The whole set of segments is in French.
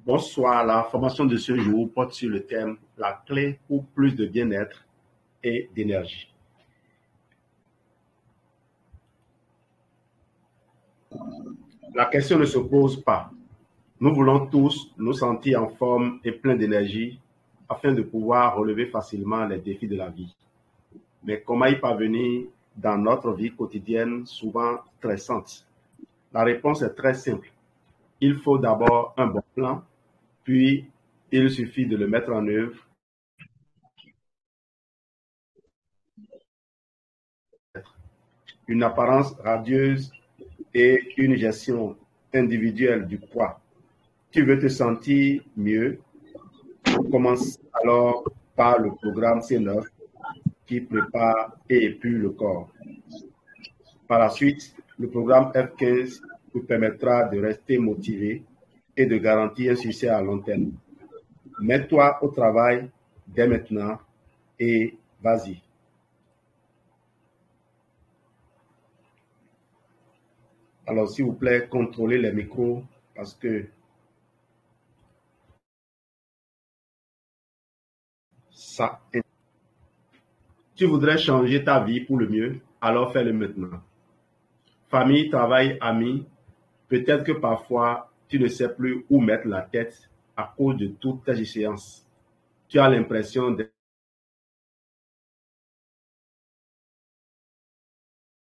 Bonsoir, la formation de ce jour porte sur le thème « La clé pour plus de bien-être et d'énergie ». La question ne se pose pas. Nous voulons tous nous sentir en forme et pleins d'énergie afin de pouvoir relever facilement les défis de la vie. Mais comment y parvenir dans notre vie quotidienne souvent stressante? La réponse est très simple. Il faut d'abord un bon plan, puis il suffit de le mettre en œuvre. Une apparence radieuse et une gestion individuelle du poids. Tu veux te sentir mieux? Commence alors par le programme C9 qui prépare et épure le corps. Par la suite, le programme F15 te permettra de rester motivé et de garantir un succès à long terme. Mets-toi au travail dès maintenant et vas-y. Alors, s'il vous plaît, contrôlez les micros parce que ça. Tu voudrais changer ta vie pour le mieux, alors fais-le maintenant. Famille, travail, amis, peut-être que parfois tu ne sais plus où mettre la tête à cause de toutes tes échéances. Tu as l'impression de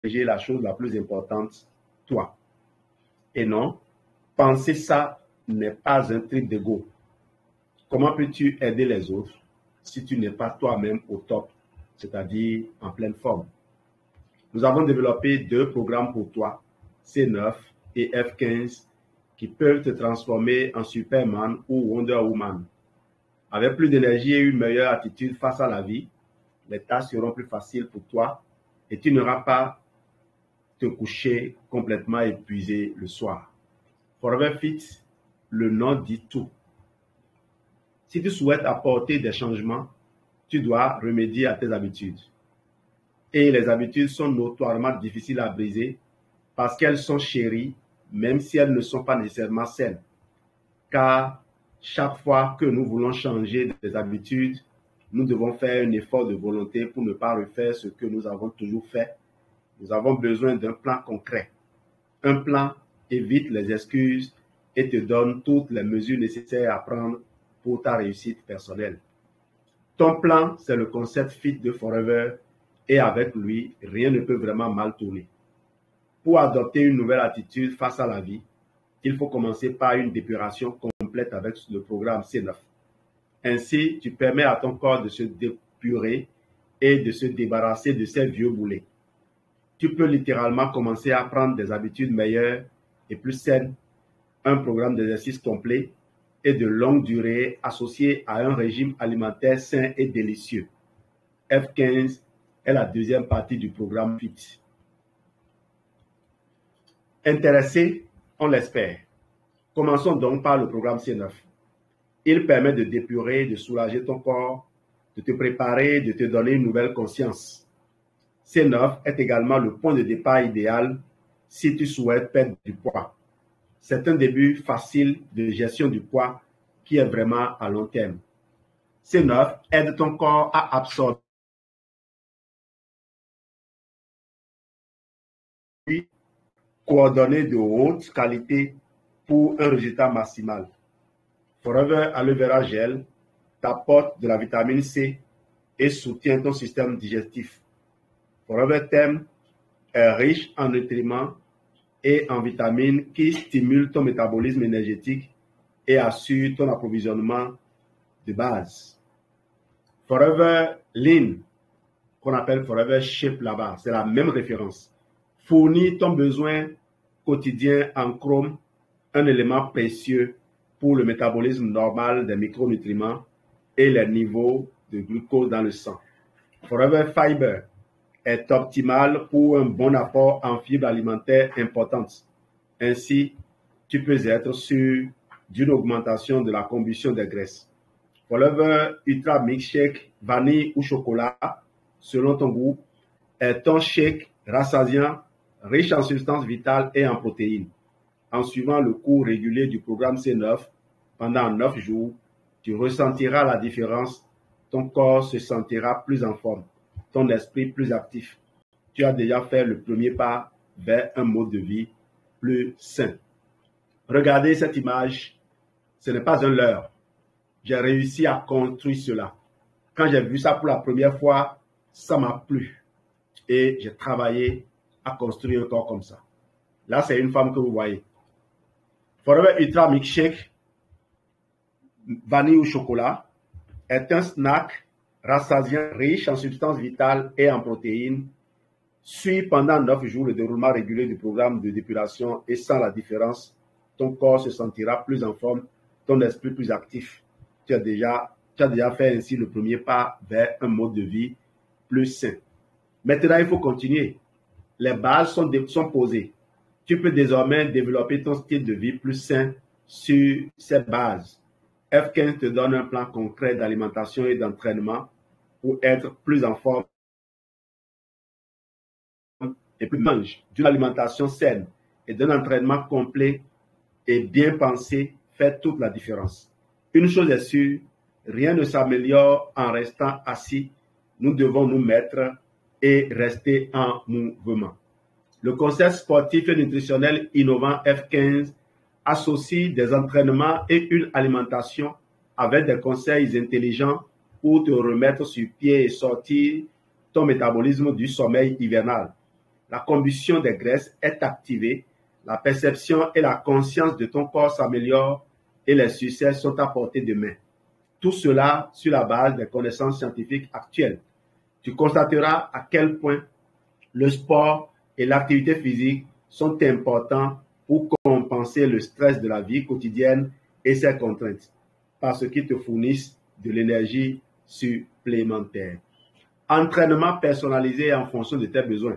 négliger la chose la plus importante, toi. Et non, penser ça n'est pas un truc d'ego. Comment peux-tu aider les autres si tu n'es pas toi-même au top, c'est-à-dire en pleine forme? Nous avons développé 2 programmes pour toi, C9 et F15, qui peuvent te transformer en Superman ou Wonder Woman. Avec plus d'énergie et une meilleure attitude face à la vie, les tâches seront plus faciles pour toi et tu n'auras pas te coucher complètement épuisé le soir. Forever Fit, le nom dit tout. Si tu souhaites apporter des changements, tu dois remédier à tes habitudes. Et les habitudes sont notoirement difficiles à briser parce qu'elles sont chéries, même si elles ne sont pas nécessairement saines. Car chaque fois que nous voulons changer des habitudes, nous devons faire un effort de volonté pour ne pas refaire ce que nous avons toujours fait. Nous avons besoin d'un plan concret. Un plan évite les excuses et te donne toutes les mesures nécessaires à prendre pour ta réussite personnelle. Ton plan, c'est le concept Fit de Forever et avec lui, rien ne peut vraiment mal tourner. Pour adopter une nouvelle attitude face à la vie, il faut commencer par une dépuration complète avec le programme C9. Ainsi, tu permets à ton corps de se dépurer et de se débarrasser de ces vieux boulets. Tu peux littéralement commencer à prendre des habitudes meilleures et plus saines, un programme d'exercice complet et de longue durée associé à un régime alimentaire sain et délicieux. F15 est la deuxième partie du programme FIT. Intéressé, on l'espère. Commençons donc par le programme C9. Il permet de dépurer, de soulager ton corps, de te préparer, de te donner une nouvelle conscience. C9 est également le point de départ idéal si tu souhaites perdre du poids. C'est un début facile de gestion du poids qui est vraiment à long terme. C9 aide ton corps à absorber coordonnées de haute qualité pour un résultat maximal. Forever Aloe Vera Gel t'apporte de la vitamine C et soutient ton système digestif. Forever Thème est riche en nutriments et en vitamines qui stimulent ton métabolisme énergétique et assurent ton approvisionnement de base. Forever Lean, qu'on appelle Forever Shape là-bas, c'est la même référence, fournit ton besoin quotidien en chrome, un élément précieux pour le métabolisme normal des micronutriments et les niveaux de glucose dans le sang. Forever Fiber est optimal pour un bon apport en fibres alimentaires importantes. Ainsi, tu peux être sûr d'une augmentation de la combustion des graisses. Forever Ultra Mix Shake, vanille ou chocolat, selon ton goût, est un shake rassasiant, riche en substances vitales et en protéines. En suivant le cours régulier du programme C9, Pendant 9 jours, tu ressentiras la différence. Ton corps se sentira plus en forme, ton esprit plus actif. Tu as déjà fait le premier pas vers un mode de vie plus sain. Regardez cette image, ce n'est pas un leurre. J'ai réussi à construire cela. Quand j'ai vu ça pour la première fois, ça m'a plu. Et j'ai travaillé à construire un corps comme ça. Là, c'est une femme que vous voyez. Forever Ultra Milkshake, vanille ou chocolat, est un snack rassasiant riche en substances vitales et en protéines. Suis pendant 9 jours le déroulement régulier du programme de dépilation et sans la différence, ton corps se sentira plus en forme, ton esprit plus actif. Tu as déjà fait ainsi le premier pas vers un mode de vie plus sain. Maintenant, il faut continuer. Les bases sont posées. Tu peux désormais développer ton style de vie plus sain sur ces bases. F15 te donne un plan concret d'alimentation et d'entraînement pour être plus en forme et plus mange d'une alimentation saine et d'un entraînement complet et bien pensé fait toute la différence. Une chose est sûre, rien ne s'améliore en restant assis. Nous devons nous mettre et rester en mouvement. Le concept sportif et nutritionnel innovant F15 associe des entraînements et une alimentation avec des conseils intelligents pour te remettre sur pied et sortir ton métabolisme du sommeil hivernal. La combustion des graisses est activée, la perception et la conscience de ton corps s'améliorent et les succès sont à portée de main. Tout cela sur la base des connaissances scientifiques actuelles. Tu constateras à quel point le sport et l'activité physique sont importants pour compenser le stress de la vie quotidienne et ses contraintes, parce qu'ils te fournissent de l'énergie supplémentaire. Entraînement personnalisé en fonction de tes besoins.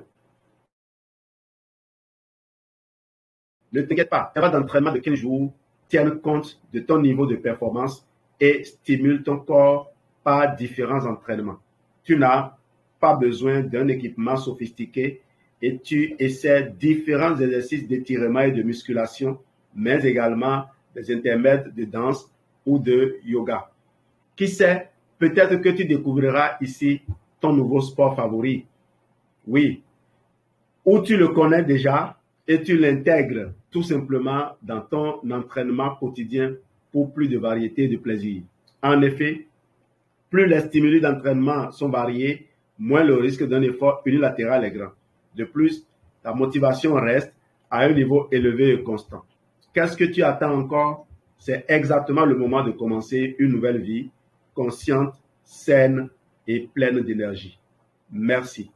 Ne t'inquiète pas, un d'entraînement de 15 jours tienne compte de ton niveau de performance et stimule ton corps par différents entraînements. Tu n'as pas besoin d'un équipement sophistiqué et tu essaies différents exercices d'étirement et de musculation, mais également des intermèdes de danse ou de yoga. Qui sait, peut-être que tu découvriras ici ton nouveau sport favori. Oui, ou tu le connais déjà et tu l'intègres tout simplement dans ton entraînement quotidien pour plus de variété et de plaisir. En effet, plus les stimuli d'entraînement sont variés, moins le risque d'un effort unilatéral est grand. De plus, ta motivation reste à un niveau élevé et constant. Qu'est-ce que tu attends encore? C'est exactement le moment de commencer une nouvelle vie, consciente, saine et pleine d'énergie. Merci.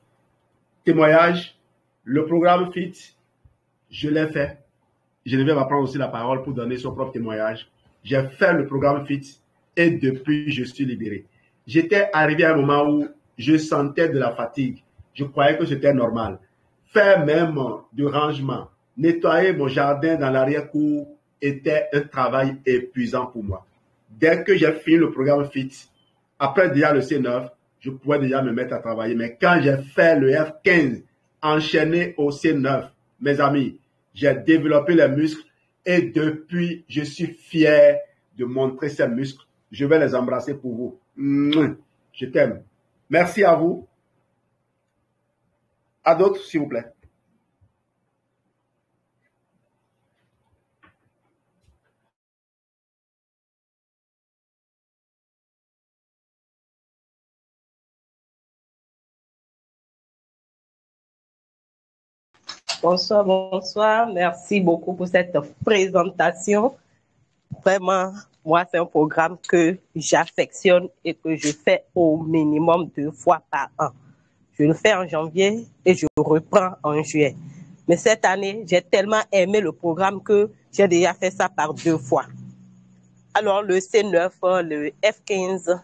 Témoignage, le programme FIT, je l'ai fait. Geneviève va prendre aussi la parole pour donner son propre témoignage. J'ai fait le programme FIT et depuis, je suis libéré. J'étais arrivé à un moment où je sentais de la fatigue. Je croyais que c'était normal. Faire même du rangement, nettoyer mon jardin dans l'arrière-cour était un travail épuisant pour moi. Dès que j'ai fini le programme FIT, après déjà le C9, je pouvais déjà me mettre à travailler. Mais quand j'ai fait le F15, enchaîné au C9, mes amis, j'ai développé les muscles et depuis, je suis fier de montrer ces muscles. Je vais les embrasser pour vous. Je t'aime. Merci à vous. À d'autres, s'il vous plaît. Bonsoir, bonsoir. Merci beaucoup pour cette présentation. Vraiment, moi, c'est un programme que j'affectionne et que je fais au minimum 2 fois par an. Je le fais en janvier et je reprends en juillet. Mais cette année, j'ai tellement aimé le programme que j'ai déjà fait ça par 2 fois. Alors, le C9, le F15,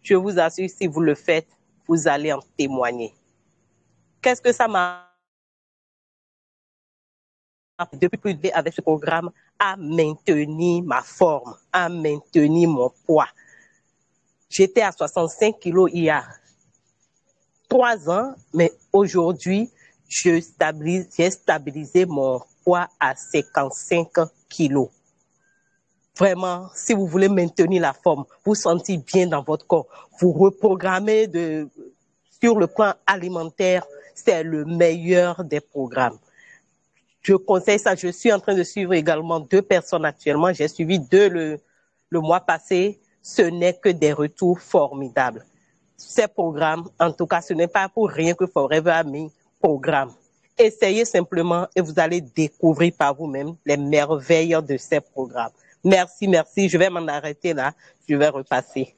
je vous assure, si vous le faites, vous allez en témoigner. Qu'est-ce que ça m'a depuis plus de avec ce programme à maintenir ma forme, à maintenir mon poids. J'étais à 65 kilos il y a 3 ans, mais aujourd'hui, j'ai stabilisé mon poids à 55 kilos. vraiment, si vous voulez maintenir la forme, vous sentir bien dans votre corps, vous reprogrammer sur le plan alimentaire, c'est le meilleur des programmes. Je conseille ça. Je suis en train de suivre également 2 personnes actuellement. J'ai suivi 2 le mois passé. Ce n'est que des retours formidables. Ces programmes, en tout cas, ce n'est pas pour rien que Forever a mis programme. Essayez simplement et vous allez découvrir par vous-même les merveilles de ces programmes. Merci, merci. Je vais m'en arrêter là. Je vais repasser.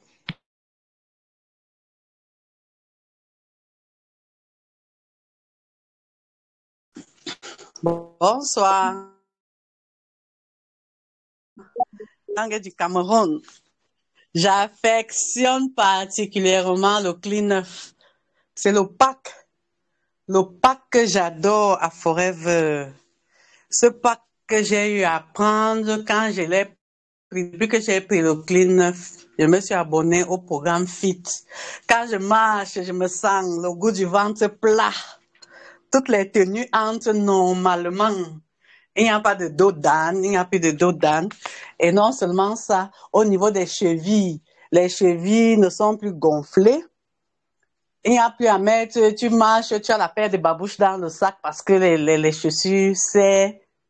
Bonsoir. Langue du Cameroun. J'affectionne particulièrement le Clean 9. C'est le pack que j'adore à Forever. Ce pack que j'ai eu à prendre quand je l'ai pris, depuis que j'ai pris le Clean 9, je me suis abonnée au programme Fit. Quand je marche, je me sens le goût du ventre plat. Toutes les tenues entrent normalement. Il n'y a pas de dos d'âne, il n'y a plus de dos d'âne. Et non seulement ça, au niveau des chevilles, les chevilles ne sont plus gonflées. Il n'y a plus à mettre, tu marches, tu as la paire de babouches dans le sac parce que les chaussures,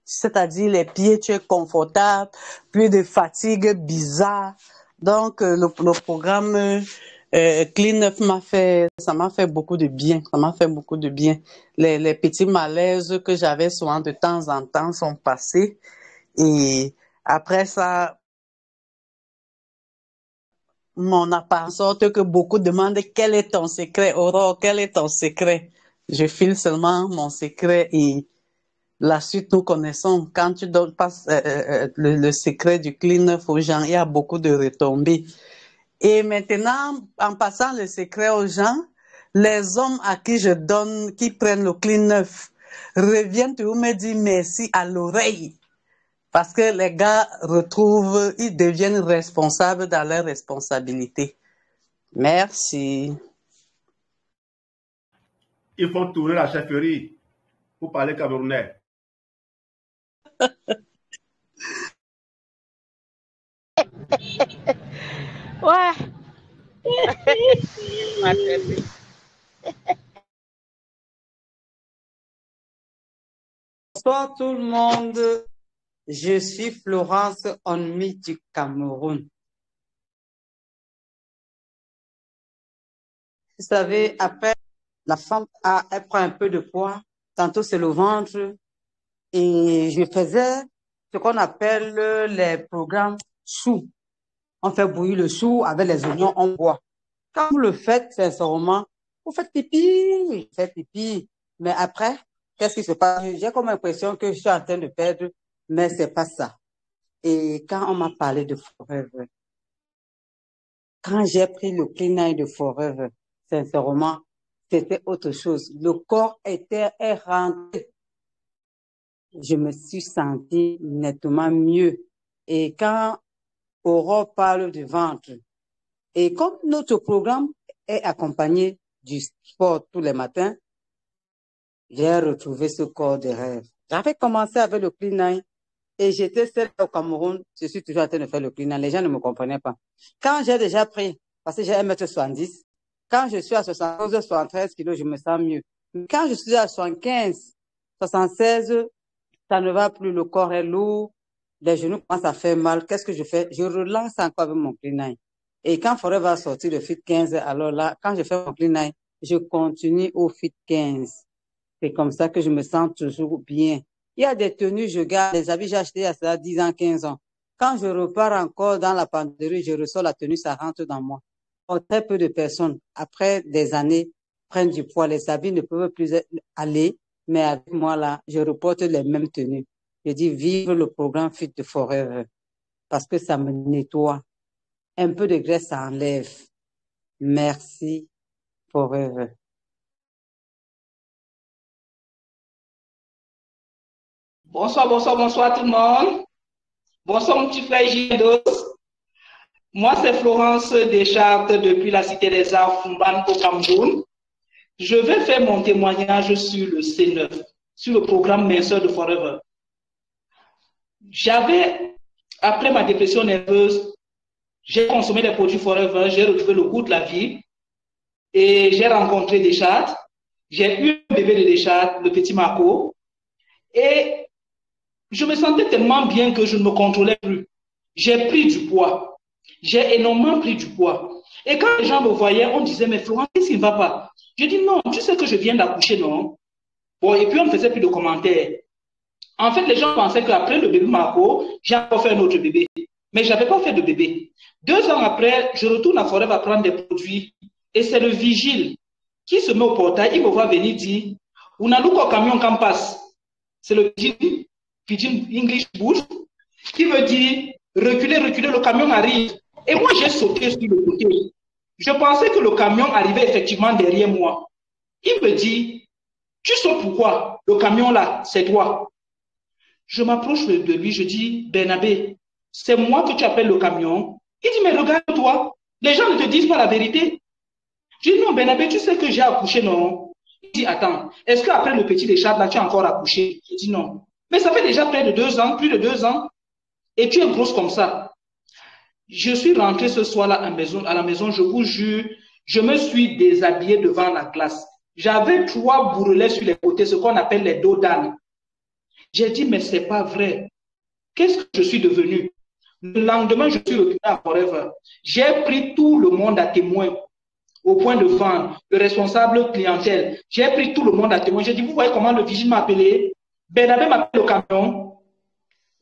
c'est-à-dire les pieds, tu es confortable, plus de fatigue bizarre. Donc, le programme Clean 9 ça m'a fait beaucoup de bien. Ça m'a fait beaucoup de bien. Les petits malaises que j'avais souvent de temps en temps sont passés. Et après ça, mon apparence, en sorte que beaucoup demandent quel est ton secret, Aurore, quel est ton secret? Je file seulement mon secret et la suite nous connaissons. Quand tu passes le secret du Clean 9 aux gens, il y a beaucoup de retombées. Et maintenant, en passant le secret aux gens, les hommes à qui je donne, qui prennent le Clean 9, reviennent toujours me dire merci à l'oreille. Parce que les gars retrouvent, ils deviennent responsables dans leurs responsabilités. Merci. Ils font tourner la chefferie pour parler camerounais. Ouais. Bonsoir tout le monde. Je suis Florence Onmi du Cameroun. Vous savez, après, la femme, elle prend un peu de poids. Tantôt, c'est le ventre. Et je faisais ce qu'on appelle les programmes chou. On fait bouillir le chou avec les oignons, on boit. Quand vous le faites, sincèrement, vous faites pipi, vous faites pipi. Mais après, qu'est-ce qui se passe? J'ai comme l'impression que je suis en train de perdre, mais c'est pas ça. Et quand on m'a parlé de Forever, quand j'ai pris le Clean Eye de Forever, sincèrement, c'était autre chose. Le corps est rentré. Je me suis sentie nettement mieux. Et quand Aurore parle du ventre, et comme notre programme est accompagné du sport tous les matins, j'ai retrouvé ce corps de rêve. J'avais commencé avec le Clean Eye et j'étais seule au Cameroun. Je suis toujours en train de faire le Clean Eye. Les gens ne me comprenaient pas. Quand j'ai déjà pris, parce que j'ai 1m70, quand je suis à 72, 73 kilos, je me sens mieux. Mais quand je suis à 75, 76, ça ne va plus, le corps est lourd, les genoux commencent à faire mal. Qu'est-ce que je fais? Je relance encore avec mon Clean Eye. Et quand Forever va sortir le Fit 15, alors là, quand je fais mon Clean Eye, je continue au Fit 15. C'est comme ça que je me sens toujours bien. Il y a des tenues, je garde, les habits, j'ai acheté il y a ça 10 ans, 15 ans. Quand je repars encore dans la penderie, je ressors la tenue, ça rentre dans moi. Or, très peu de personnes, après des années, prennent du poids. Les habits ne peuvent plus aller, mais avec moi, là, je reporte les mêmes tenues. Je dis, vive le programme Fit de Forever, parce que ça me nettoie. Un peu de graisse, ça enlève. Merci, Forever. Bonsoir, bonsoir, bonsoir tout le monde. Bonsoir mon petit frère Gildos. Moi, c'est Florence Deschartes depuis la Cité des Arts Fumban au Cameroun. Je vais faire mon témoignage sur le C9, sur le programme Minceur de Forever. J'avais après ma dépression nerveuse, j'ai consommé des produits Forever, j'ai retrouvé le goût de la vie et j'ai rencontré Deschartres. J'ai eu un bébé de Deschartres, le petit Marco, et je me sentais tellement bien que je ne me contrôlais plus. J'ai pris du poids. J'ai énormément pris du poids. Et quand les gens me voyaient, on disait, mais Florent, qu'est-ce qui ne va pas? Je dis, non, tu sais que je viens d'accoucher, non? Bon, et puis on ne faisait plus de commentaires. En fait, les gens pensaient qu'après le bébé Marco, j'ai encore fait un autre bébé. Mais je n'avais pas fait de bébé. 2 ans après, je retourne à Forever prendre des produits. Et c'est le vigile qui se met au portail. Il me voit venir dire, on a le camion qui passe. C'est le vigile, Pidgin English Bush, qui me dit, reculez, reculez, le camion arrive. Et moi, j'ai sauté sur le côté. Je pensais que le camion arrivait effectivement derrière moi. Il me dit, tu sais pourquoi? Le camion là, c'est toi. Je m'approche de lui, je dis, Bernabé, c'est moi que tu appelles le camion. Il dit, mais regarde-toi, les gens ne te disent pas la vérité. Je dis, non, Bernabé, tu sais que j'ai accouché, non? Il dit, attends, est-ce qu'après le petit Deschartres, là, tu as encore accouché? Je dis, non. Mais ça fait déjà près de 2 ans, plus de 2 ans, et tu es grosse comme ça. Je suis rentré ce soir-là à la maison, je vous jure, je me suis déshabillé devant la glace. J'avais 3 bourrelets sur les côtés, ce qu'on appelle les dos d'âne. J'ai dit, mais c'est pas vrai. Qu'est-ce que je suis devenu? Le lendemain, je suis retourné à Forever. J'ai pris tout le monde à témoin au point de vendre, le responsable clientèle. J'ai pris tout le monde à témoin. J'ai dit, vous voyez comment le vigile m'a appelé? Bernabé m'appelle au camion.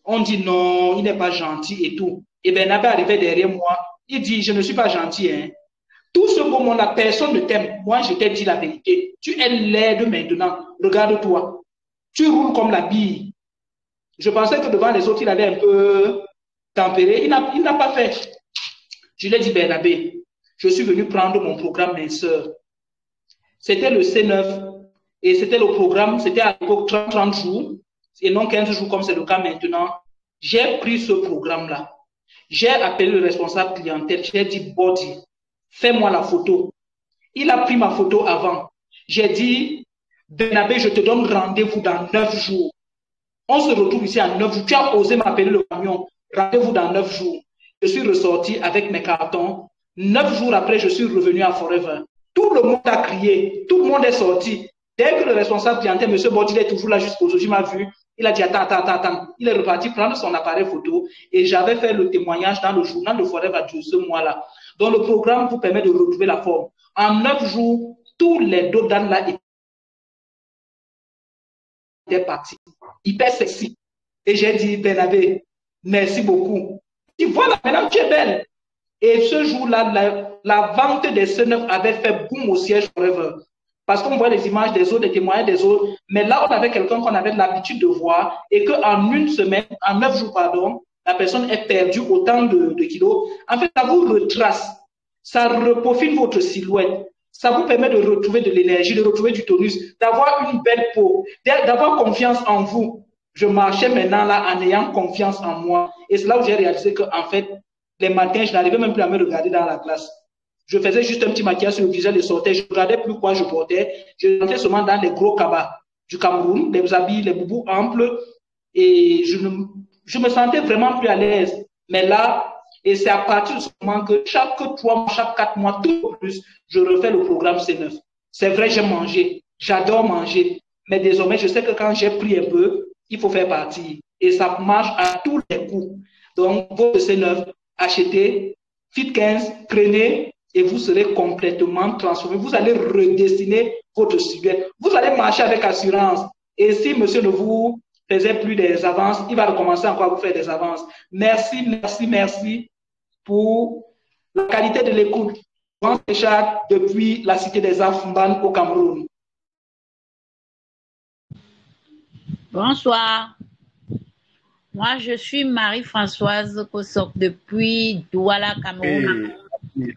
On dit non, il n'est pas gentil et tout. Et Bernabé arrivait derrière moi. Il dit, je ne suis pas gentil. Hein. Tout ce beau monde-là, personne ne t'aime. Moi, je t'ai dit la vérité. Tu es laide maintenant. Regarde-toi. Tu roules comme la bille. Je pensais que devant les autres, il allait un peu tempérer. Il n'a pas fait. Je lui ai dit, Bernabé, je suis venu prendre mon programme minceur. C'était le C9 et c'était le programme, c'était à l'époque 30 jours et non 15 jours comme c'est le cas maintenant. J'ai pris ce programme-là. J'ai appelé le responsable clientèle. J'ai dit, Body, fais-moi la photo. Il a pris ma photo avant. J'ai dit, Bernabé, je te donne rendez-vous dans 9 jours. On se retrouve ici en 9 jours. Tu as osé m'appeler le camion. Rendez-vous dans 9 jours. Je suis ressorti avec mes cartons. 9 jours après, je suis revenu à Forever. Tout le monde a crié. Tout le monde est sorti. Dès que le responsable clientèle, M. Body, est toujours là jusqu'aujourd'hui, m'a vu. Il a dit, attends. Il est reparti prendre son appareil photo. Et j'avais fait le témoignage dans le journal de Forever de ce mois-là. Donc, le programme vous permet de retrouver la forme. En 9 jours, tous les dos d'âne là étaient partis. Hyper sexy. Et j'ai dit, Bernabé, merci beaucoup. Il dit, voilà, maintenant tu es belle. Et ce jour-là, la vente des C9 avait fait boum au siège Forever. Parce qu'on voit les images des autres, des témoignages des autres. Mais là, on avait quelqu'un qu'on avait l'habitude de voir et qu'en une semaine, en 9 jours, pardon, la personne est perdue autant de kilos. En fait, ça vous retrace. Ça reprofile votre silhouette. Ça vous permet de retrouver de l'énergie, de retrouver du tonus, d'avoir une belle peau, d'avoir confiance en vous. Je marchais maintenant là en ayant confiance en moi. Et c'est là où j'ai réalisé qu'en fait, les matins, je n'arrivais même plus à me regarder dans la glace. Je faisais juste un petit maquillage sur le visage et sortais. Je ne regardais plus quoi je portais. Je rentrais seulement dans les gros cabas du Cameroun, les habits, les boubous amples. Et je me sentais vraiment plus à l'aise. Mais là, et c'est à partir de ce moment que chaque 3 mois, chaque 4 mois, tout plus, je refais le programme C9. C'est vrai, j'ai mangé. J'adore manger. Mais désormais, je sais que quand j'ai pris un peu, il faut faire partie. Et ça marche à tous les coups. Donc, votre C9, achetez, Fit 15, prenez, et vous serez complètement transformé. Vous allez redessiner votre silhouette. Vous allez marcher avec assurance. Et si monsieur ne vous faisait plus des avances, il va recommencer encore à vous faire des avances. Merci pour la qualité de l'écoute. Florence Deschartres depuis la cité des Arts Fumban au Cameroun. Bonsoir. Moi, je suis Marie-Françoise Kosok depuis Douala, Cameroun.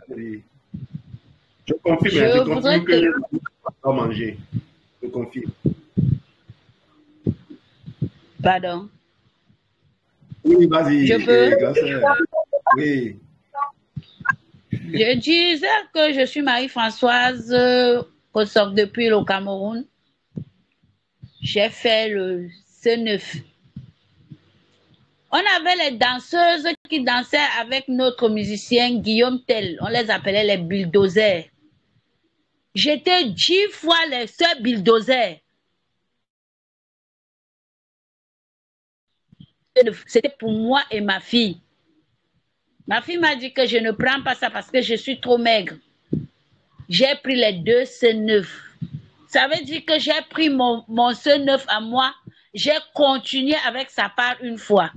Oui. Je confirme, que je ne pas manger. Je confirme. Pardon. Oui, vas-y. Je peux? Oui. Je disais que je suis Marie-Françoise Kosok depuis le Cameroun. J'ai fait le C9. On avait les danseuses qui dansaient avec notre musicien Guillaume Tell. On les appelait les bulldozers. J'étais 10 fois les seuls bulldozers. C'était pour moi et ma fille. Ma fille m'a dit que je ne prends pas ça parce que je suis trop maigre. J'ai pris les 2 C9. Ça veut dire que j'ai pris mon C9 à moi. J'ai continué avec sa part une fois.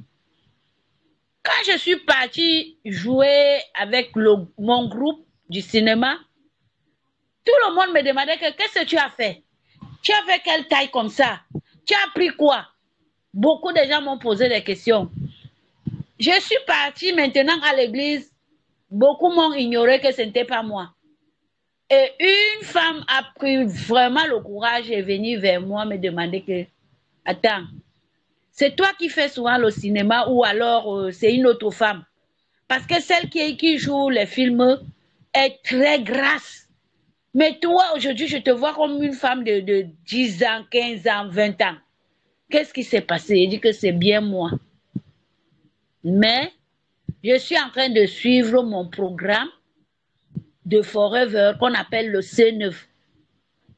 Quand je suis partie jouer avec mon groupe du cinéma, tout le monde me demandait qu'est-ce que tu as fait? Tu as fait quelle taille comme ça? Tu as pris quoi? Beaucoup de gens m'ont posé des questions. Je suis partie maintenant à l'église. Beaucoup m'ont ignoré que ce n'était pas moi. Et une femme a pris vraiment le courage et est venue vers moi me demander que, attends, c'est toi qui fais souvent le cinéma ou alors c'est une autre femme? Parce que celle qui joue les films est très grasse. Mais toi, aujourd'hui, je te vois comme une femme de 10 ans, 15 ans, 20 ans. Qu'est-ce qui s'est passé? Il dit que c'est bien moi. Mais je suis en train de suivre mon programme de Forever qu'on appelle le C9.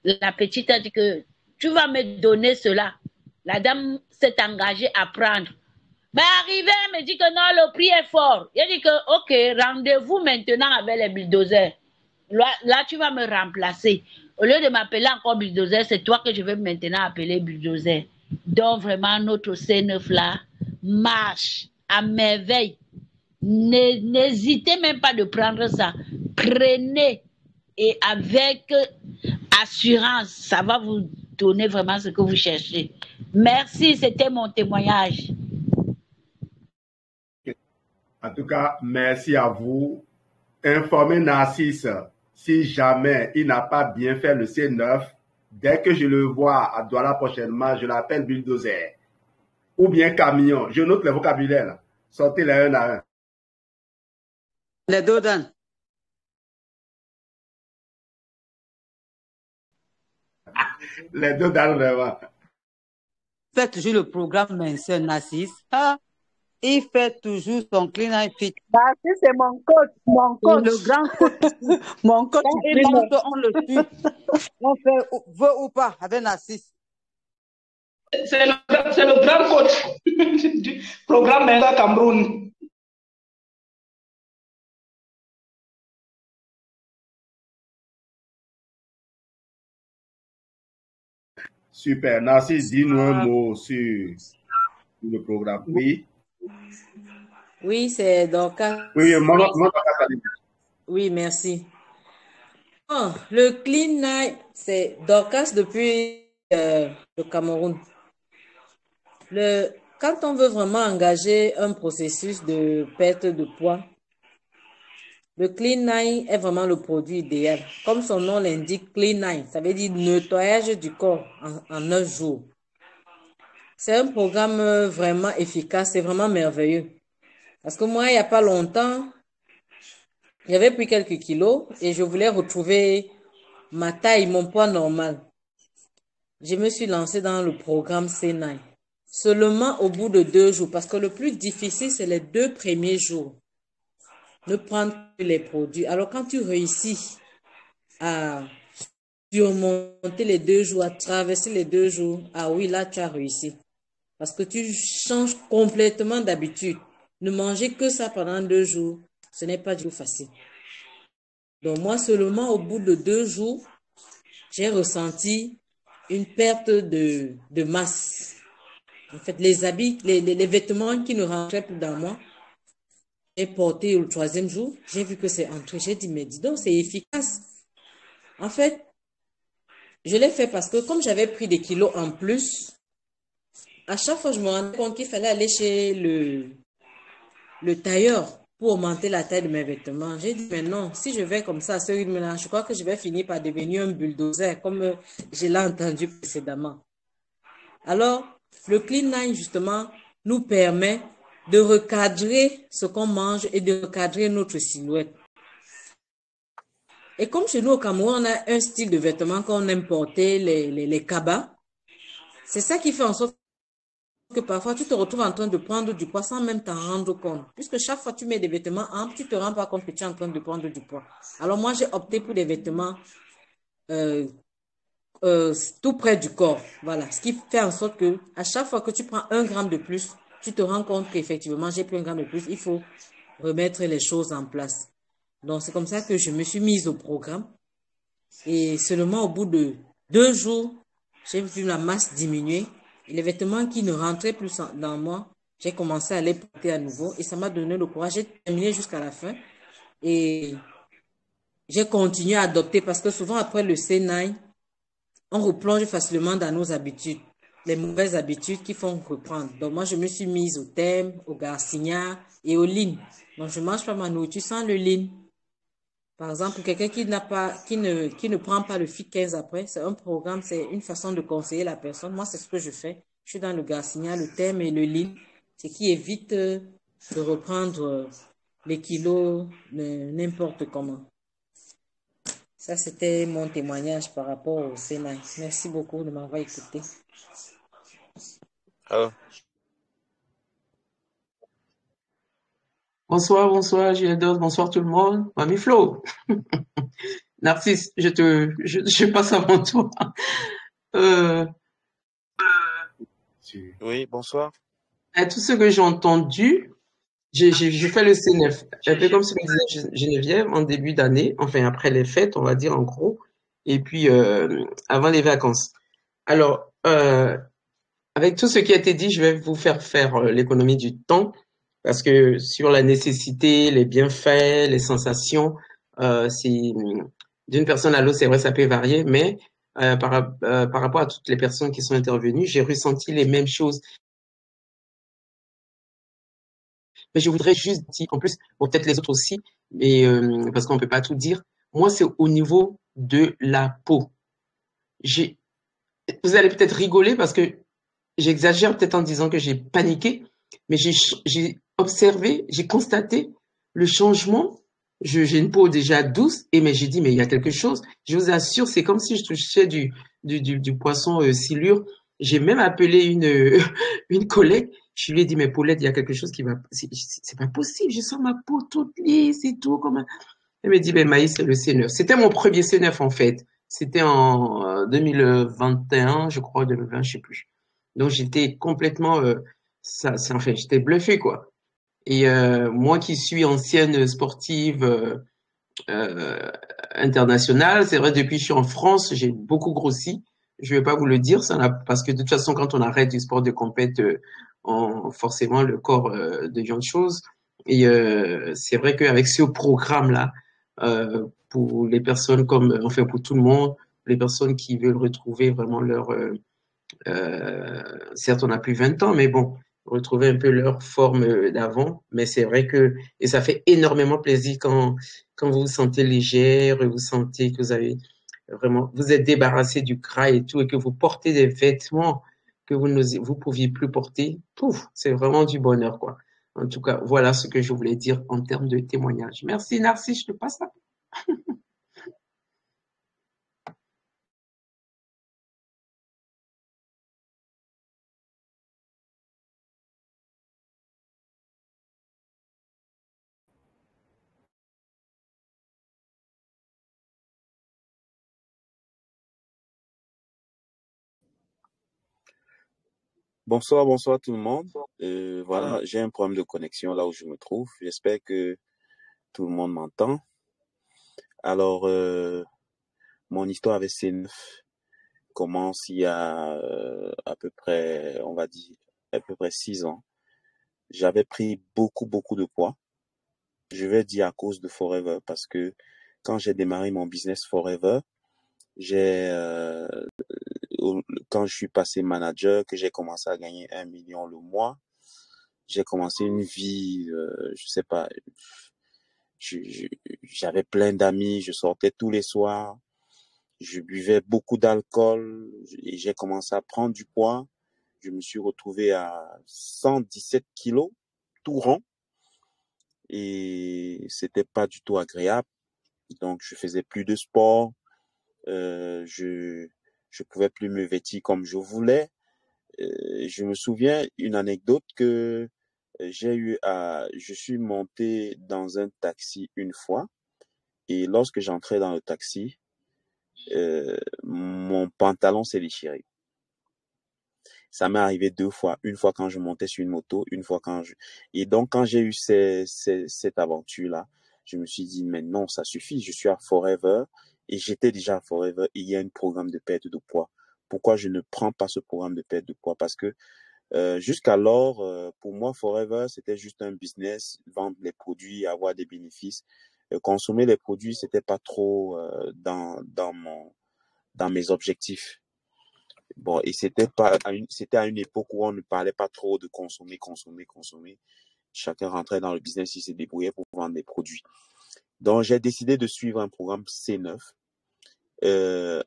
La petite a dit que tu vas me donner cela. La dame s'est engagée à prendre. Mais arrivé, elle me dit que non, le prix est fort. Il dit que, ok, rendez-vous maintenant avec les bulldozers. Là, tu vas me remplacer. Au lieu de m'appeler encore bulldozer, c'est toi que je vais maintenant appeler bulldozer. Donc, vraiment, notre C9 là marche à merveille. N'hésitez même pas de prendre ça. Prenez et avec assurance, ça va vous donner vraiment ce que vous cherchez. Merci, c'était mon témoignage. En tout cas, merci à vous. Informez Narcisse, si jamais il n'a pas bien fait le C9, dès que je le vois à Douala prochainement, je l'appelle bulldozer. Ou bien camion. Je note les vocabulaires là. Sortez-les un à un. Les deux Dan. Les deux Dan vraiment. Fait toujours le programme mention Narcisse. Il fait toujours son clean and fit. Narcisse, c'est mon coach, mon coach. Le grand coach. Mon coach. Quand il monte, on le suit. On fait veut ou pas avec Narcisse. C'est le grand coach du programme Menga Cameroun. Super. Narcisse, dis-nous un mot sur le programme. Oui. Oui, c'est Dorcas. Oui, Oui, merci. Bon, le Clean Night, c'est Dorcas depuis le Cameroun. Quand on veut vraiment engager un processus de perte de poids, le Clean Night est vraiment le produit idéal. Comme son nom l'indique, Clean Night, ça veut dire nettoyage du corps en 9 jours. C'est un programme vraiment efficace, c'est vraiment merveilleux. Parce que moi, il n'y a pas longtemps, j'avais pris quelques kilos et je voulais retrouver ma taille, mon poids normal. Je me suis lancée dans le programme C9. Seulement au bout de 2 jours, parce que le plus difficile, c'est les 2 premiers jours. Ne prendre que les produits. Alors, quand tu réussis à surmonter les 2 jours, à traverser les 2 jours, ah oui, là, tu as réussi. Parce que tu changes complètement d'habitude. Ne manger que ça pendant 2 jours, ce n'est pas du tout facile. Donc, moi, seulement au bout de 2 jours, j'ai ressenti une perte de masse. En fait, les habits, les vêtements qui ne rentraient plus dans moi, j'ai porté le 3e jour, j'ai vu que c'est entré. J'ai dit, mais dis donc, c'est efficace. En fait, je l'ai fait parce que comme j'avais pris des kilos en plus, à chaque fois, je me rendais compte qu'il fallait aller chez le tailleur pour augmenter la taille de mes vêtements. J'ai dit, mais non, si je vais comme ça à ce rythme-là, je crois que je vais finir par devenir un bulldozer, comme je l'ai entendu précédemment. Alors, le Clean Night, justement, nous permet de recadrer ce qu'on mange et de recadrer notre silhouette. Et comme chez nous au Cameroun, on a un style de vêtements qu'on aime porter, les cabas, c'est ça qui fait en sorte que parfois tu te retrouves en train de prendre du poids sans même t'en rendre compte. Puisque chaque fois que tu mets des vêtements amples, tu te rends pas compte que tu es en train de prendre du poids. Alors moi, j'ai opté pour des vêtements euh, tout près du corps. Voilà. Ce qui fait en sorte que à chaque fois que tu prends 1 gramme de plus, tu te rends compte qu'effectivement, j'ai pris 1 gramme de plus. Il faut remettre les choses en place. Donc, c'est comme ça que je me suis mise au programme. Et seulement au bout de 2 jours, j'ai vu la masse diminuer. Et les vêtements qui ne rentraient plus dans moi, j'ai commencé à les porter à nouveau. Et ça m'a donné le courage. J'ai terminé jusqu'à la fin. Et j'ai continué à adopter parce que souvent après le C9, on replonge facilement dans nos habitudes, les mauvaises habitudes qui font reprendre. Donc moi, je me suis mise au thème, au garcinia et au lean. Donc je mange pas ma nourriture sans le lean. Par exemple, quelqu'un qui ne prend pas le FIT 15 après, c'est un programme, c'est une façon de conseiller la personne. Moi, c'est ce que je fais. Je suis dans le garcinia, le thème et le lean, ce qui évite de reprendre les kilos n'importe comment. Ça, c'était mon témoignage par rapport au Sénat. Merci beaucoup de m'avoir écouté. Ah, Bonsoir, Gildos, bonsoir tout le monde. Mamie Flo, Narcisse, je passe avant toi. Euh, oui, bonsoir. à tout ce que j'ai entendu, j'ai fait le C9, un peu comme ce que disait Geneviève en début d'année, enfin après les fêtes, on va dire en gros, et puis avant les vacances. Alors, avec tout ce qui a été dit, je vais vous faire l'économie du temps, parce que sur la nécessité, les bienfaits, les sensations, c'est d'une personne à l'autre, c'est vrai, ça peut varier, mais par rapport à toutes les personnes qui sont intervenues, j'ai ressenti les mêmes choses. Mais je voudrais juste dire, en plus, bon, peut-être les autres aussi, mais parce qu'on peut pas tout dire. Moi, c'est au niveau de la peau. Vous allez peut-être rigoler parce que j'exagère peut-être en disant que j'ai paniqué, mais j'ai observé, j'ai constaté le changement. J'ai une peau déjà douce, mais j'ai dit, mais il y a quelque chose. Je vous assure, c'est comme si je touchais du poisson silure. J'ai même appelé une collègue. Je lui ai dit, mais Paulette, il y a quelque chose qui va, c'est pas possible. Je sens ma peau toute lisse et tout. Elle me dit, ben Maïs, c'est le C9. C'était mon premier C9 en fait. C'était en 2021, je crois, 2020, je sais plus. Donc j'étais complètement, enfin, j'étais bluffé quoi. Et moi qui suis ancienne sportive internationale, c'est vrai depuis que je suis en France, j'ai beaucoup grossi. Je vais pas vous le dire, parce que de toute façon quand on arrête du sport de compète, forcément le corps devient autre chose. Et c'est vrai qu'avec ce programme là, pour les personnes enfin pour tout le monde, les personnes qui veulent retrouver vraiment leur certes, on n'a plus 20 ans, mais bon, retrouver un peu leur forme d'avant. Mais c'est vrai et ça fait énormément plaisir quand vous vous sentez légère, vous sentez que vous êtes débarrassé du gras et tout, et que vous portez des vêtements que vous pouviez plus porter. Pouf, c'est vraiment du bonheur, quoi. En tout cas, voilà ce que je voulais dire en termes de témoignage. Merci, Narcisse, je te passe la. Bonsoir tout le monde. Voilà, j'ai un problème de connexion là où je me trouve. J'espère que tout le monde m'entend. Alors, mon histoire avec C9 commence il y a à peu près, on va dire, à peu près 6 ans. J'avais pris beaucoup de poids. Je vais dire à cause de Forever, parce que quand j'ai démarré mon business Forever, quand je suis passé manager, que j'ai commencé à gagner 1 million le mois, j'ai commencé une vie, je sais pas, j'avais plein d'amis, je sortais tous les soirs, je buvais beaucoup d'alcool et j'ai commencé à prendre du poids. Je me suis retrouvé à 117 kilos, tout rond, et c'était pas du tout agréable. Donc, je faisais plus de sport, je pouvais plus me vêtir comme je voulais. je me souviens une anecdote que je suis monté dans un taxi une fois et lorsque j'entrais dans le taxi, mon pantalon s'est déchiré. Ça m'est arrivé 2 fois. Une fois quand je montais sur une moto, une fois Et donc, quand j'ai eu cette aventure-là, je me suis dit, mais non, ça suffit. Je suis à Forever et j'étais déjà à Forever et il y a un programme de perte de poids. Pourquoi je ne prends pas ce programme de perte de poids? Parce que jusqu'alors, pour moi, Forever, c'était juste un business, vendre les produits, avoir des bénéfices. Consommer les produits, c'était pas trop dans mes objectifs. Bon, et c'était à une époque où on ne parlait pas trop de consommer. Chacun rentrait dans le business, il se débrouillait pour vendre des produits. Donc, j'ai décidé de suivre un programme C9.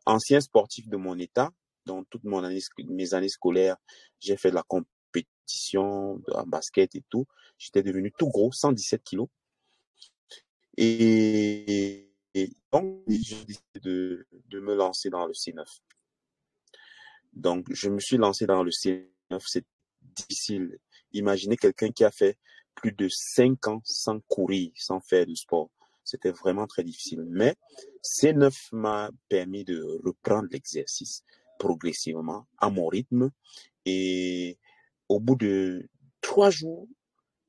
Ancien sportif de mon état, dans toutes mes années scolaires, j'ai fait de la compétition en basket et tout. J'étais devenu tout gros, 117 kilos. Et donc, j'ai décidé de me lancer dans le C9. Donc, je me suis lancé dans le C9. C'est difficile. Imaginez quelqu'un qui a fait plus de 5 ans sans courir, sans faire du sport. C'était vraiment très difficile. Mais C9 m'a permis de reprendre l'exercice progressivement, à mon rythme. Et au bout de 3 jours,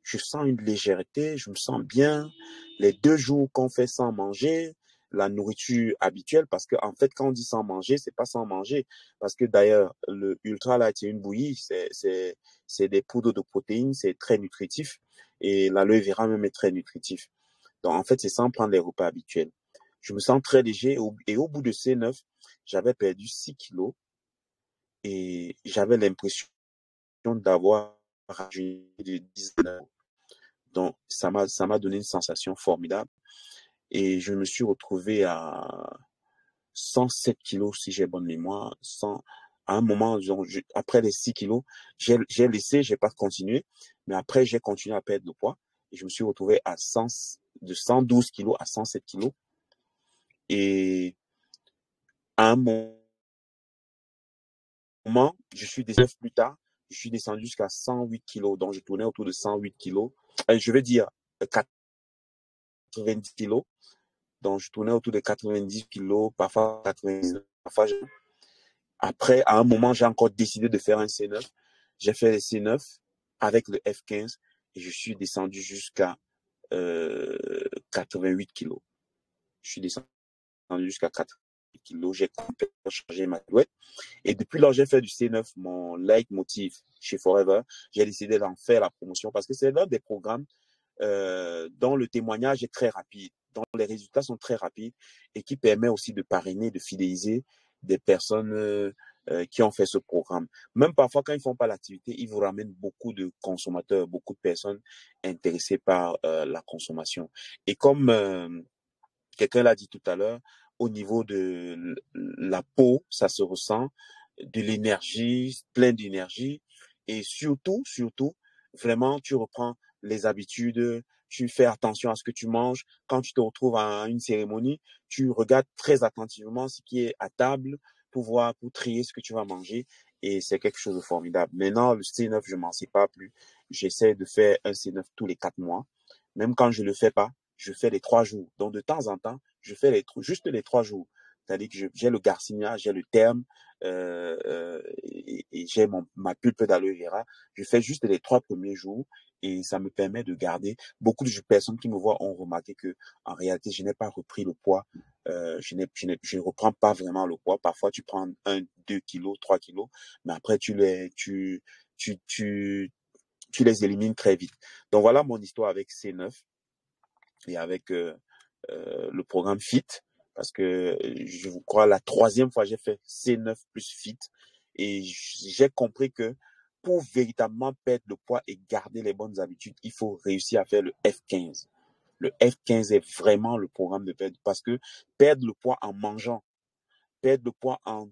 je sens une légèreté, je me sens bien. Les 2 jours qu'on fait sans manger, la nourriture habituelle, parce que en fait, quand on dit sans manger, c'est pas sans manger, parce que d'ailleurs, le Ultra Light, c'est une bouillie, c'est des poudres de protéines, c'est très nutritif, et l'aloe vera même est très nutritif. Donc en fait, c'est sans prendre les repas habituels. Je me sens très léger, et au bout de ces 9, j'avais perdu 6 kilos, et j'avais l'impression d'avoir rajeuni de 10 ans. Donc, ça m'a donné une sensation formidable. Et je me suis retrouvé à 107 kilos, si j'ai bonne mémoire. À un moment, après les 6 kilos, j'ai pas continué. Mais après, j'ai continué à perdre de poids. Et je me suis retrouvé de 112 kilos à 107 kilos. Et à un moment, je suis descendu plus tard. Je suis descendu jusqu'à 108 kilos. Donc, je tournais autour de 108 kilos. Je vais dire 90 kilos. Donc, je tournais autour de 90 kilos, parfois 99, parfois. Après, à un moment, j'ai encore décidé de faire un C9. J'ai fait le C9 avec le F15 et je suis descendu jusqu'à 88 kilos. Je suis descendu jusqu'à 88 kilos. J'ai complètement changé ma silhouette. Et depuis lors, j'ai fait du C9 mon leitmotiv chez Forever. J'ai décidé d'en faire la promotion parce que c'est l'un des programmes dont le témoignage est très rapide, dont les résultats sont très rapides et qui permet aussi de parrainer, de fidéliser des personnes qui ont fait ce programme. Même parfois, quand ils font pas l'activité, ils vous ramènent beaucoup de consommateurs, beaucoup de personnes intéressées par la consommation. Et comme quelqu'un l'a dit tout à l'heure, au niveau de la peau, ça se ressent, de l'énergie, plein d'énergie, et surtout, vraiment, tu reprends les habitudes, tu fais attention à ce que tu manges. Quand tu te retrouves à une cérémonie, tu regardes très attentivement ce qui est à table pour trier ce que tu vas manger, et c'est quelque chose de formidable. Maintenant, le C9, je m'en sais pas plus. J'essaie de faire un C9 tous les 4 mois. Même quand je le fais pas, je fais les 3 jours. Donc, de temps en temps, je fais juste les 3 jours. C'est-à-dire que j'ai le Garcinia, j'ai le terme, et j'ai ma pulpe d'aloe vera. Je fais juste les 3 premiers jours et ça me permet de garder. Beaucoup de personnes qui me voient ont remarqué que, en réalité, je n'ai pas repris le poids. Je ne reprends pas vraiment le poids. Parfois, tu prends 1, 2 kilos, 3 kilos, mais après, tu les élimines très vite. Donc, voilà mon histoire avec C9 et avec le programme FIT, parce que je vous crois la 3e fois j'ai fait C9 plus FIT et j'ai compris que pour véritablement perdre le poids et garder les bonnes habitudes, il faut réussir à faire le F15. Le F15 est vraiment le programme de perdre, parce que perdre le poids en mangeant, perdre le poids en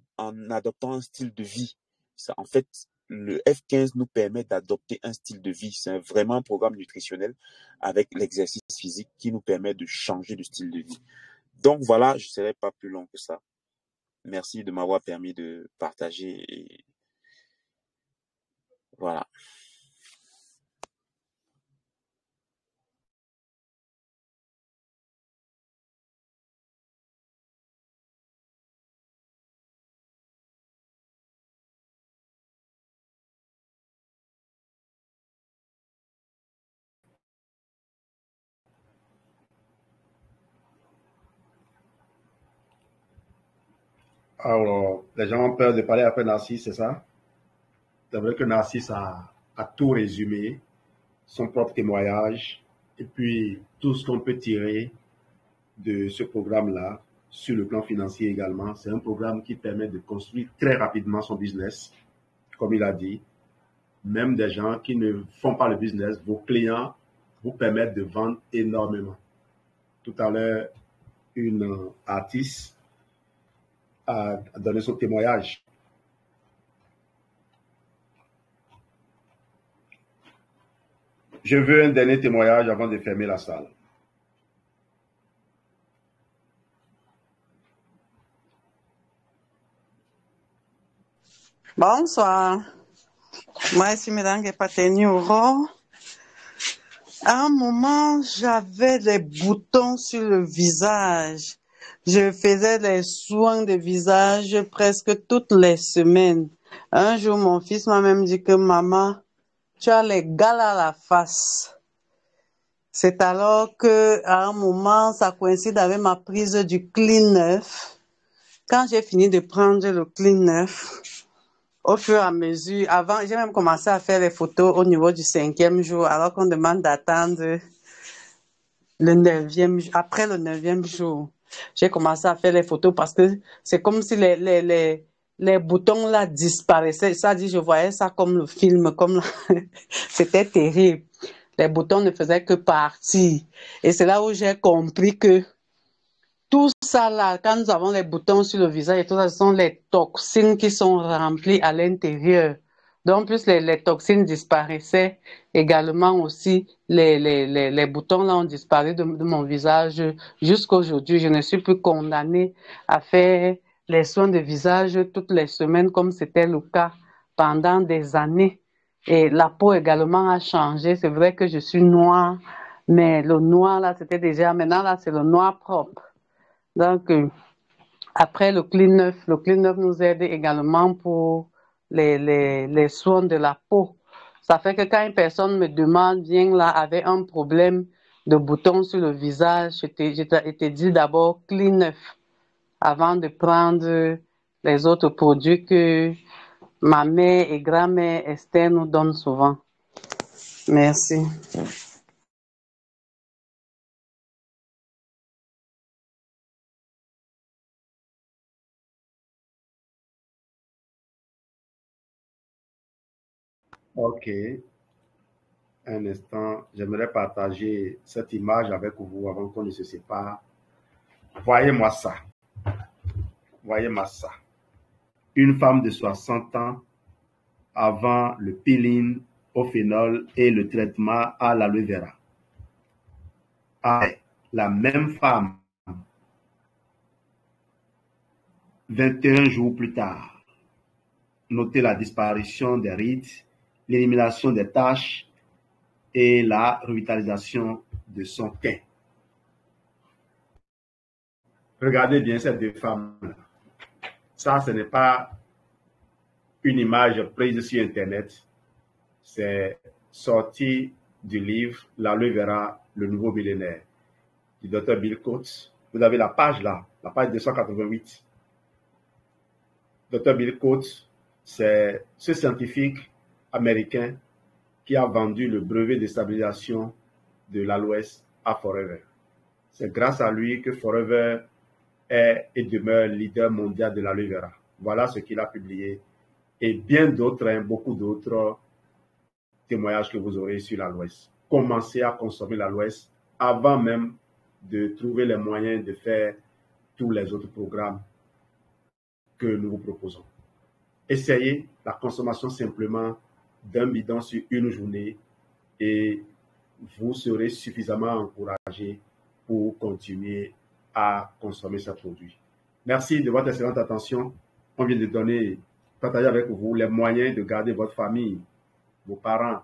adoptant un style de vie, ça, en fait, le F15 nous permet d'adopter un style de vie. C'est vraiment un programme nutritionnel avec l'exercice physique qui nous permet de changer de style de vie. Donc voilà, je ne serai pas plus long que ça. Merci de m'avoir permis de partager Voilà. Alors, les gens ont peur de parler après Narcisse, c'est ça? C'est vrai que Narcisse a tout résumé, son propre témoignage, et puis tout ce qu'on peut tirer de ce programme-là, sur le plan financier également. C'est un programme qui permet de construire très rapidement son business, comme il a dit. Même des gens qui ne font pas le business, vos clients vous permettent de vendre énormément. Tout à l'heure, une artiste a donné son témoignage. Je veux un dernier témoignage avant de fermer la salle. Bonsoir. Moi, ici, mesdames, qui pas Aurore. À un moment, j'avais des boutons sur le visage. Je faisais des soins de visage presque toutes les semaines. Un jour, mon fils m'a même dit que maman, tu as les gales à la face. C'est alors que, à un moment, ça coïncide avec ma prise du Clean 9. Quand j'ai fini de prendre le Clean 9, au fur et à mesure, avant, j'ai même commencé à faire les photos au niveau du 5e jour, alors qu'on demande d'attendre le 9e, après le 9e jour. J'ai commencé à faire les photos parce que c'est comme si les boutons là disparaissaient. Ça dit, je voyais ça comme le film, comme c'était terrible. Les boutons ne faisaient que partir. Et c'est là où j'ai compris que tout ça là, quand nous avons les boutons sur le visage et tout ça, ce sont les toxines qui sont remplies à l'intérieur. Donc, plus les toxines disparaissaient, également aussi, les boutons là ont disparu de mon visage. Jusqu'à aujourd'hui, je ne suis plus condamnée à faire les soins de visage toutes les semaines comme c'était le cas pendant des années. Et la peau également a changé. C'est vrai que je suis noire, mais le noir là, c'était déjà, maintenant là, c'est le noir propre. Donc, après le Clean 9 nous aide également pour les soins de la peau. Ça fait que quand une personne me demande, vient là avec un problème de boutons sur le visage, je te dis d'abord Clean 9 avant de prendre les autres produits que ma mère et grand-mère Esther nous donnent souvent. Merci. Ok, un instant, j'aimerais partager cette image avec vous avant qu'on ne se sépare. Voyez-moi ça. Voyez-moi ça. Une femme de 60 ans avant le peeling au phénol et le traitement à l'aloe vera. Ah, la même femme, 21 jours plus tard, notez la disparition des rides, l'élimination des taches et la revitalisation de son teint. Regardez bien ces deux femmes-là. Ça, ce n'est pas une image prise sur Internet. C'est sorti du livre L'aloe vera, le nouveau millénaire, du Dr. Bill Coates. Vous avez la page là, la page 288. Dr. Bill Coates, c'est ce scientifique américain qui a vendu le brevet de stabilisation de l'aloès à Forever. C'est grâce à lui que Forever est et demeure leader mondial de l'aloe vera. Voilà ce qu'il a publié. Et bien d'autres, beaucoup d'autres témoignages que vous aurez sur l'aloès. Commencez à consommer l'aloès avant même de trouver les moyens de faire tous les autres programmes que nous vous proposons. Essayez la consommation simplement d'un bidon sur une journée et vous serez suffisamment encouragé pour continuer à consommer ce produit. Merci de votre excellente attention. On vient de partager avec vous les moyens de garder votre famille vos parents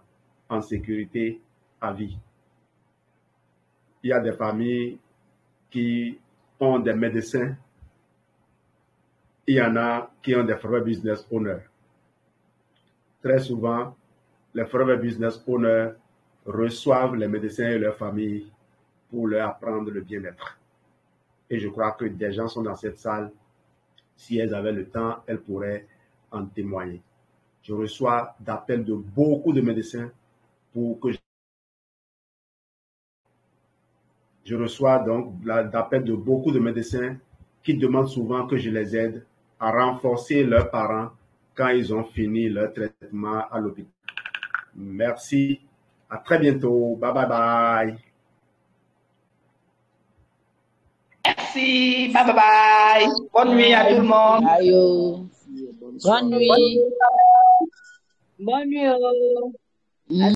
en sécurité à vie. Il y a des familles qui ont des médecins. Il y en a qui ont des forever business owners. Très souvent, les forever business owners reçoivent les médecins et leurs familles pour leur apprendre le bien-être. Et je crois que des gens sont dans cette salle. Si elles avaient le temps, elles pourraient en témoigner. Je reçois d'appels de beaucoup de médecins pour que je reçois donc d'appels de beaucoup de médecins qui demandent souvent que je les aide à renforcer leurs parents quand ils ont fini leur traitement à l'hôpital. Merci. À très bientôt. Bye bye bye. Merci. Bye bye bye. Bonne nuit à tout le monde. Bye. Bonne nuit. Bonne nuit.